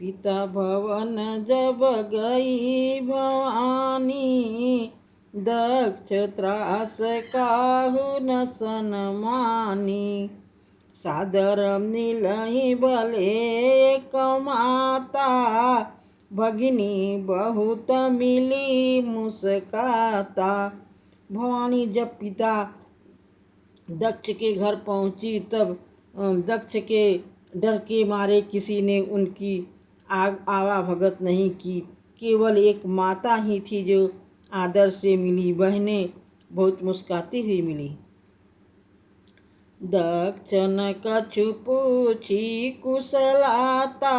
पिता भवन जब गई भवानी, दक्ष त्रास काहू न सनमानी। सादर मिलहि भले एक माता, भगिनी बहुत मिली मुस्काता। भवानी जब पिता दक्ष के घर पहुंची तब दक्ष के डर के मारे किसी ने उनकी आवाभगत नहीं की। केवल एक माता ही थी जो आदर से मिली। बहनें बहुत मुस्काती हुई मिली। दक्ष न कछु पूछी कुशलाता,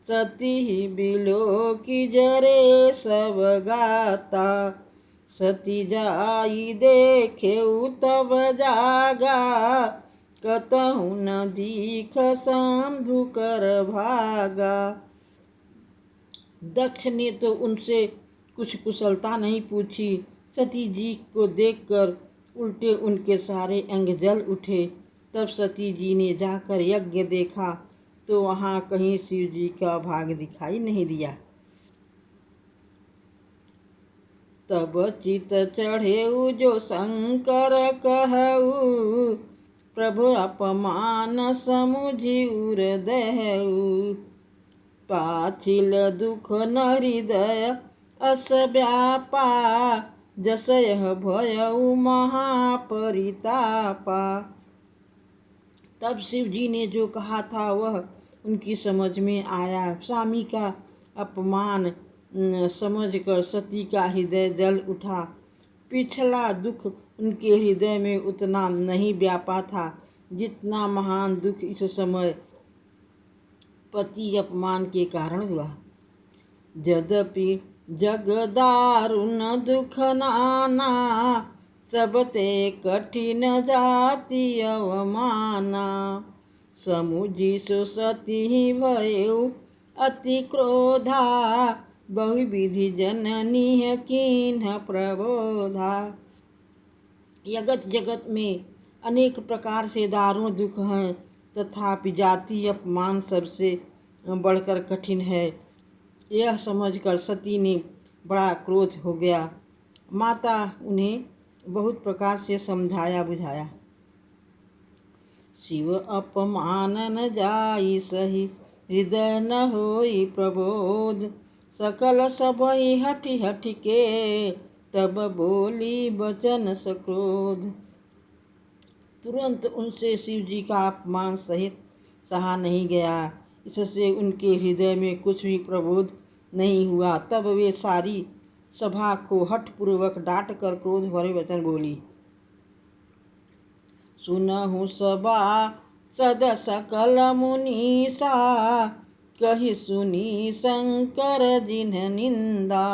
सती बिलो की जरे सब गाता। सती जाई देखे तब जागा, कतहु न दीख शंभु कर भागा। दक्ष ने तो उनसे कुछ कुशलता नहीं पूछी। सती जी को देखकर उल्टे उनके सारे अंग जल उठे। तब सती जी ने जाकर यज्ञ देखा तो वहाँ कहीं शिव जी का भाग दिखाई नहीं दिया। तब चित चढ़ेऊ जो शंकर कहऊ, प्रभु अपमान समुझी उर दहऊ। पाछिल दुख न हृदय अस व्यापा, जस यह भयऊ महापरितापा। तब शिव जी ने जो कहा था वह उनकी समझ में आया। स्वामी का अपमान समझकर सती का हृदय जल उठा। पिछला दुख उनके हृदय में उतना नहीं व्यापा था जितना महान दुख इस समय पति अपमान के कारण हुआ। यद्यपि जग दारुण दुख नाना, सबते कठिन जाति अवमाना। समुझी सो सती भयऊ अति क्रोधा, बहुविधि जननी कीन्ह प्रबोधा। जगत जगत में अनेक प्रकार से दारुण दुख हैं, तथापि जाति अपमान सबसे बढ़कर कठिन है। यह समझकर सती ने बड़ा क्रोध हो गया। माता उन्हें बहुत प्रकार से समझाया बुझाया। शिव अपमान न जाई सही, हृदय न होई प्रबोध। सकल सबहि हठि हठि के, तब बोली बचन सक्रोध। तुरंत उनसे शिव जी का अपमान सहित सहा नहीं गया। इससे उनके हृदय में कुछ भी प्रबोध नहीं हुआ। तब वे सारी सभा को हठपूर्वक डांट कर क्रोध भरे वचन बोली। सुनहु सबा सद सकल मुनीसा, कही सुनी शंकर जिन्ह निंदा।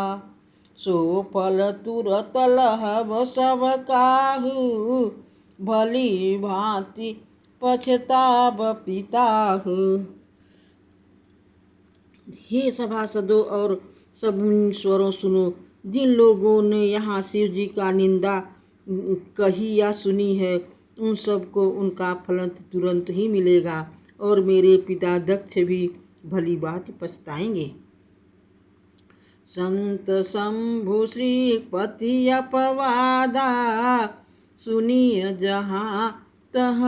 सो फल तुरत लहब सब काहू, भली भांति पछताब पिताहु। हे सभासदों और सब मुनीश्वरों सुनो, जिन लोगों ने यहाँ शिव जी का निंदा कही या सुनी है उन सबको उनका फल तुरंत ही मिलेगा और मेरे पिता दक्ष भी भली बात पछताएंगे। संत शंभु श्रीपति अपवादा, सुनिय जहाँ तह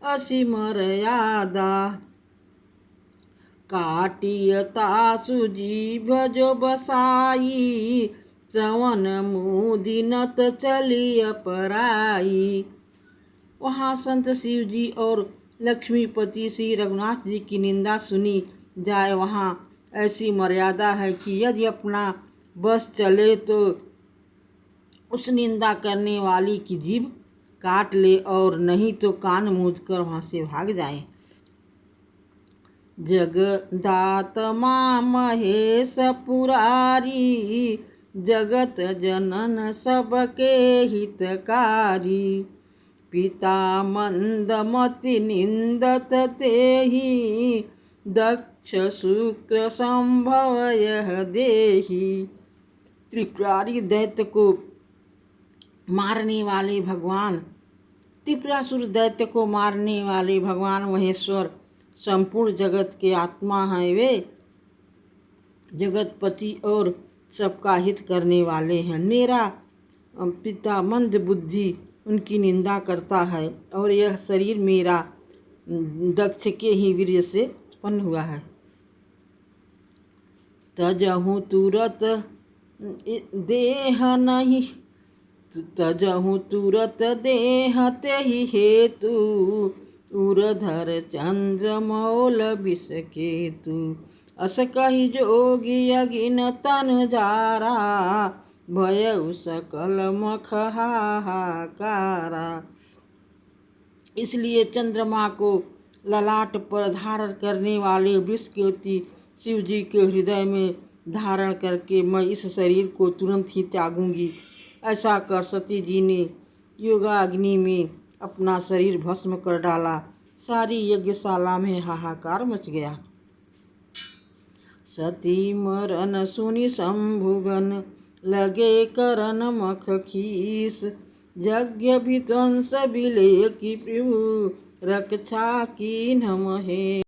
असी मर्यादा। काटियता सुजीभ जो बसाई, श्रवण मुदिनत चली अपराई। वहाँ संत शिव जी और लक्ष्मीपति श्री रघुनाथ जी की निंदा सुनी जाए। वहाँ ऐसी मर्यादा है कि यदि अपना बस चले तो उस निंदा करने वाली की जीभ काट ले और नहीं तो कान मूंद कर वहाँ से भाग जाए। जगदात मां महेश पुरारी, जगत जनन सबके हितकारी। पिता मंदमति निंदत तेहि, दक्ष शुक्र संभव यह देहि। त्रिपुरारी दैत्य को मारने वाले भगवान, त्रिपुरासुर दैत्य को मारने वाले भगवान महेश्वर संपूर्ण जगत के आत्मा हैं। वे जगतपति और सबका हित करने वाले हैं। मेरा पिता मंद बुद्धि उनकी निंदा करता है और यह शरीर मेरा दक्ष के ही वीर्य से उत्पन्न हुआ है। तजहु तुरत देह नहीं, तजहु तुरत देह तेहि हेतु, उरधर चंद्र मौल विष केतु। अस कहि जोगी अगिन तन जारा, भयउ सकल मख हाहाकारा। इसलिए चंद्रमा को ललाट पर धारण करने वाले वृषकेतु शिव जी के हृदय में धारण करके मैं इस शरीर को तुरंत ही त्यागूंगी। ऐसा कर सती जी ने योगाग्नि में अपना शरीर भस्म कर डाला। सारी यज्ञशाला में हाहाकार मच गया। सती मरन सुनि शंभुगन, लगे करन मख खीस। यज्ञ विध्वंस बिले की प्रभु, रक्षा की नमहे।